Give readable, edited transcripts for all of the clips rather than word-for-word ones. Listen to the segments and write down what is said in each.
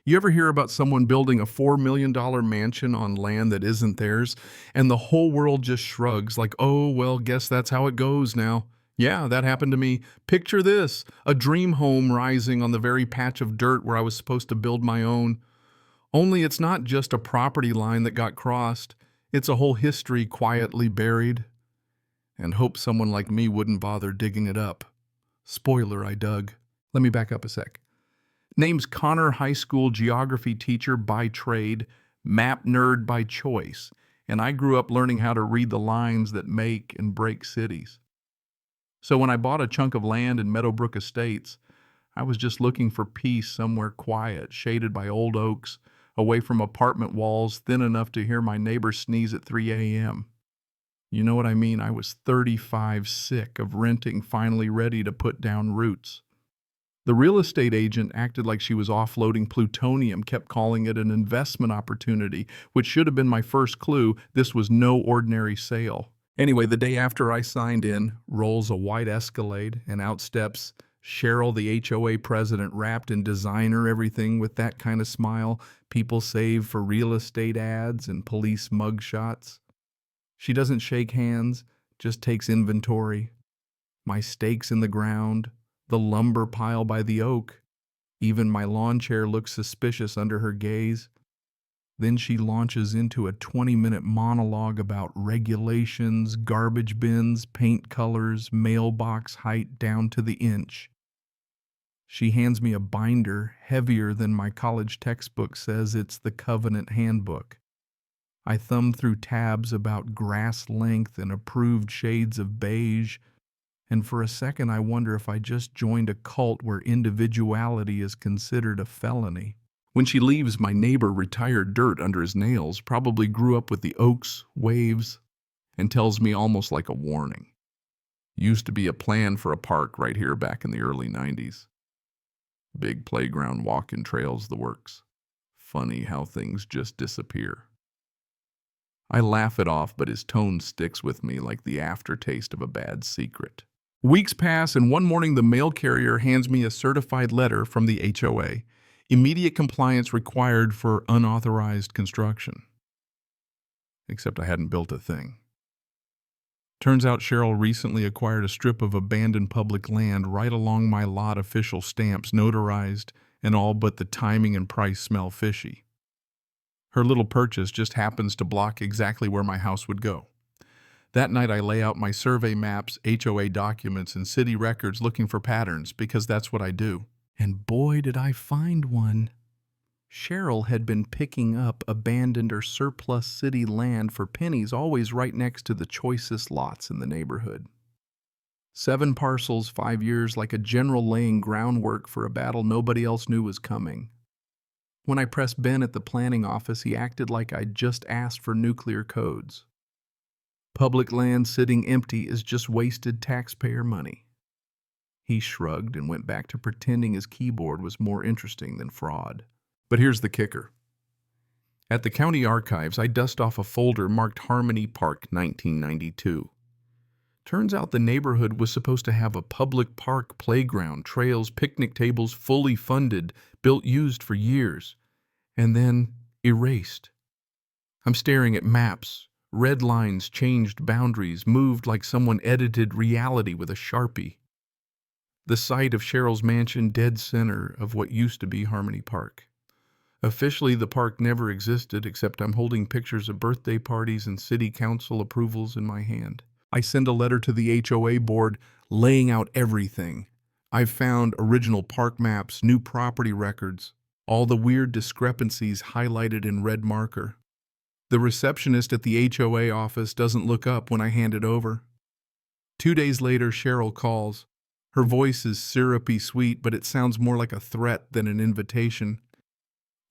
You ever hear about someone building a $4 million mansion on land that isn't theirs, and the whole world just shrugs like, oh, well, guess that's how it goes now? Yeah, that happened to me. Picture this, a dream home rising on the very patch of dirt where I was supposed to build my own. Only it's not just a property line that got crossed, it's a whole history quietly buried. And hope someone like me wouldn't bother digging it up. Spoiler, I dug. Let me back up a sec. Name's Connor, high school geography teacher by trade, map nerd by choice, and I grew up learning how to read the lines that make and break cities. So when I bought a chunk of land in Meadowbrook Estates, I was just looking for peace somewhere quiet, shaded by old oaks, away from apartment walls thin enough to hear my neighbor sneeze at 3 a.m. You know what I mean? I was 35 sick of renting, finally ready to put down roots. The real estate agent acted like she was offloading plutonium, kept calling it an investment opportunity, which should have been my first clue this was no ordinary sale. Anyway, the day after I signed in, rolls a white Escalade, and out steps Cheryl, the HOA president, wrapped in designer everything with that kind of smile people save for real estate ads and police mugshots. She doesn't shake hands, just takes inventory. My stakes in the ground, the lumber pile by the oak. Even my lawn chair looks suspicious under her gaze. Then she launches into a 20-minute monologue about regulations, garbage bins, paint colors, mailbox height down to the inch. She hands me a binder heavier than my college textbook says it's the Covenant Handbook. I thumb through tabs about grass length and approved shades of beige, and for a second I wonder if I just joined a cult where individuality is considered a felony. When she leaves, my neighbor, retired dirt under his nails, probably grew up with the oaks, waves, and tells me almost like a warning. Used to be a plan for a park right here back in the early 90s. Big playground, walking trails, the works. Funny how things just disappear. I laugh it off, but his tone sticks with me like the aftertaste of a bad secret. Weeks pass, and one morning the mail carrier hands me a certified letter from the HOA. Immediate compliance required for unauthorized construction. Except I hadn't built a thing. Turns out Cheryl recently acquired a strip of abandoned public land right along my lot, official stamps notarized, and all but the timing and price smell fishy. Her little purchase just happens to block exactly where my house would go. That night I lay out my survey maps, HOA documents, and city records looking for patterns, because that's what I do. And boy, did I find one. Cheryl had been picking up abandoned or surplus city land for pennies, always right next to the choicest lots in the neighborhood. 7 parcels, 5 years, like a general laying groundwork for a battle nobody else knew was coming. When I pressed Ben at the planning office, he acted like I'd just asked for nuclear codes. Public land sitting empty is just wasted taxpayer money. He shrugged and went back to pretending his keyboard was more interesting than fraud. But here's the kicker. At the county archives, I dust off a folder marked Harmony Park 1992. Turns out the neighborhood was supposed to have a public park, playground, trails, picnic tables, fully funded, built used for years, and then erased. I'm staring at maps. Red lines changed boundaries, moved like someone edited reality with a Sharpie. The site of Cheryl's mansion dead center of what used to be Harmony Park. Officially, the park never existed, except I'm holding pictures of birthday parties and city council approvals in my hand. I send a letter to the HOA board laying out everything. I've found original park maps, new property records, all the weird discrepancies highlighted in red marker. The receptionist at the HOA office doesn't look up when I hand it over. 2 days later, Cheryl calls. Her voice is syrupy sweet, but it sounds more like a threat than an invitation.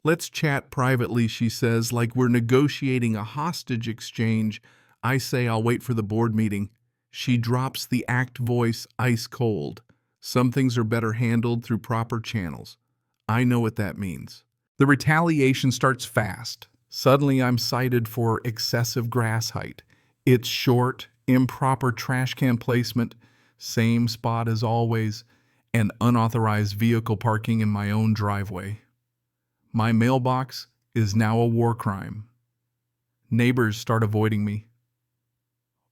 Let's chat privately, she says, like we're negotiating a hostage exchange. I say I'll wait for the board meeting. She drops the act voice ice cold. Some things are better handled through proper channels. I know what that means. The retaliation starts fast. Suddenly I'm cited for excessive grass height. It's short, improper trash can placement, same spot as always, and unauthorized vehicle parking in my own driveway. My mailbox is now a war crime. Neighbors start avoiding me.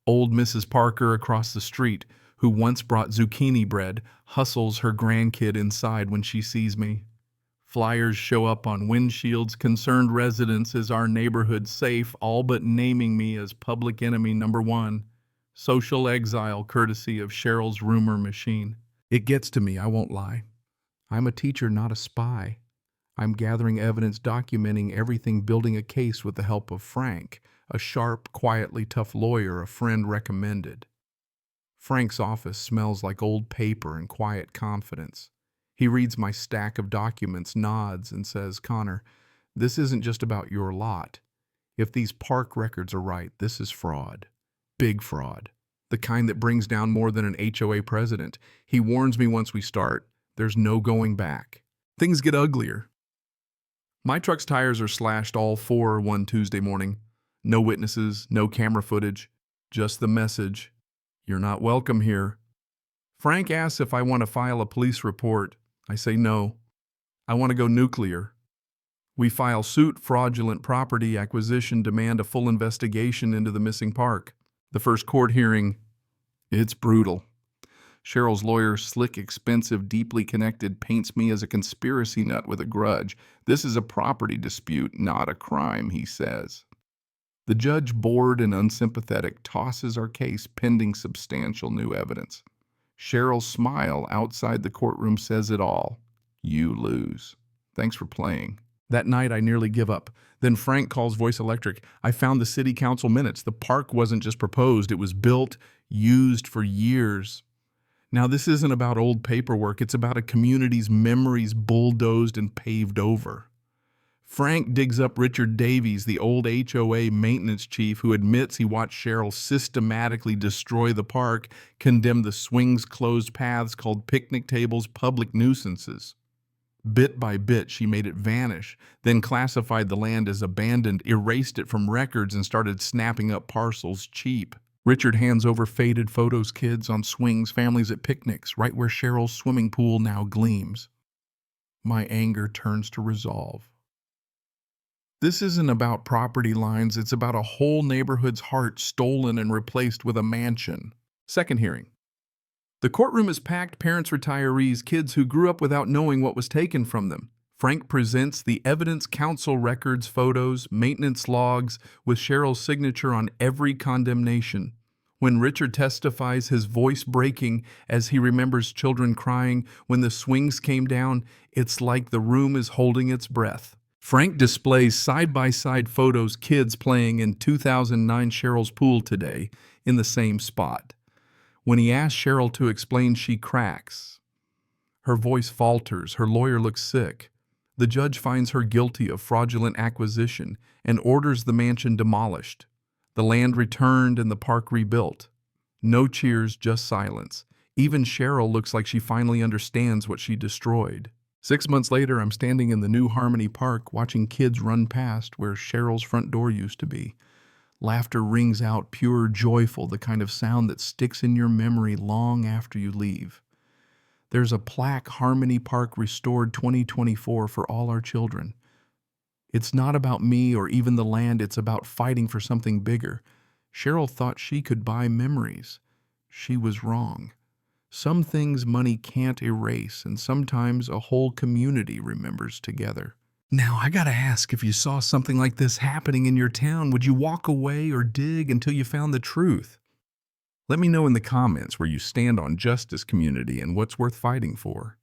Old Mrs. Parker across the street, who once brought zucchini bread, hustles her grandkid inside when she sees me. Flyers show up on windshields. Concerned residents, is our neighborhood safe? All but naming me as public enemy number one. Social exile courtesy of Cheryl's rumor machine. It gets to me, I won't lie. I'm a teacher, not a spy. I'm gathering evidence, documenting everything, building a case with the help of Frank, a sharp, quietly tough lawyer a friend recommended. Frank's office smells like old paper and quiet confidence. He reads my stack of documents, nods, and says, "Connor, this isn't just about your lot. If these park records are right, this is fraud. Big fraud. The kind that brings down more than an HOA president. He warns me once we start, there's no going back. Things get uglier." My truck's tires are slashed all four one Tuesday morning. No witnesses, no camera footage, just the message, "You're not welcome here." Frank asks if I want to file a police report. I say no. I want to go nuclear. We file suit, fraudulent property acquisition, demand a full investigation into the missing park. The first court hearing, it's brutal. Cheryl's lawyer, slick, expensive, deeply connected, paints me as a conspiracy nut with a grudge. This is a property dispute, not a crime, he says. The judge, bored and unsympathetic, tosses our case pending substantial new evidence. Cheryl's smile outside the courtroom says it all. You lose. Thanks for playing. That night, I nearly give up. Then Frank calls Voice Electric. I found the city council minutes. The park wasn't just proposed, it was built, used for years. Now, this isn't about old paperwork. It's about a community's memories bulldozed and paved over. Frank digs up Richard Davies, the old HOA maintenance chief, who admits he watched Cheryl systematically destroy the park, condemn the swings, closed paths, called picnic tables public nuisances. Bit by bit, she made it vanish, then classified the land as abandoned, erased it from records, and started snapping up parcels cheap. Richard hands over faded photos, kids on swings, families at picnics, right where Cheryl's swimming pool now gleams. My anger turns to resolve. This isn't about property lines, it's about a whole neighborhood's heart stolen and replaced with a mansion. Second hearing. The courtroom is packed, parents, retirees, kids who grew up without knowing what was taken from them. Frank presents the evidence, council records, photos, maintenance logs, with Cheryl's signature on every condemnation. When Richard testifies, his voice breaking as he remembers children crying when the swings came down, it's like the room is holding its breath. Frank displays side-by-side photos, kids playing in 2009 Cheryl's pool today in the same spot. When he asks Cheryl to explain, she cracks. Her voice falters, her lawyer looks sick. The judge finds her guilty of fraudulent acquisition and orders the mansion demolished, the land returned and the park rebuilt. No cheers, just silence. Even Cheryl looks like she finally understands what she destroyed. 6 months later, I'm standing in the new Harmony Park watching kids run past where Cheryl's front door used to be. Laughter rings out, pure, joyful, the kind of sound that sticks in your memory long after you leave. There's a plaque, Harmony Park Restored 2024, for all our children. It's not about me or even the land, it's about fighting for something bigger. Cheryl thought she could buy memories. She was wrong. Some things money can't erase, and sometimes a whole community remembers together. Now, I gotta ask, if you saw something like this happening in your town, would you walk away or dig until you found the truth? Let me know in the comments where you stand on justice, community, and what's worth fighting for.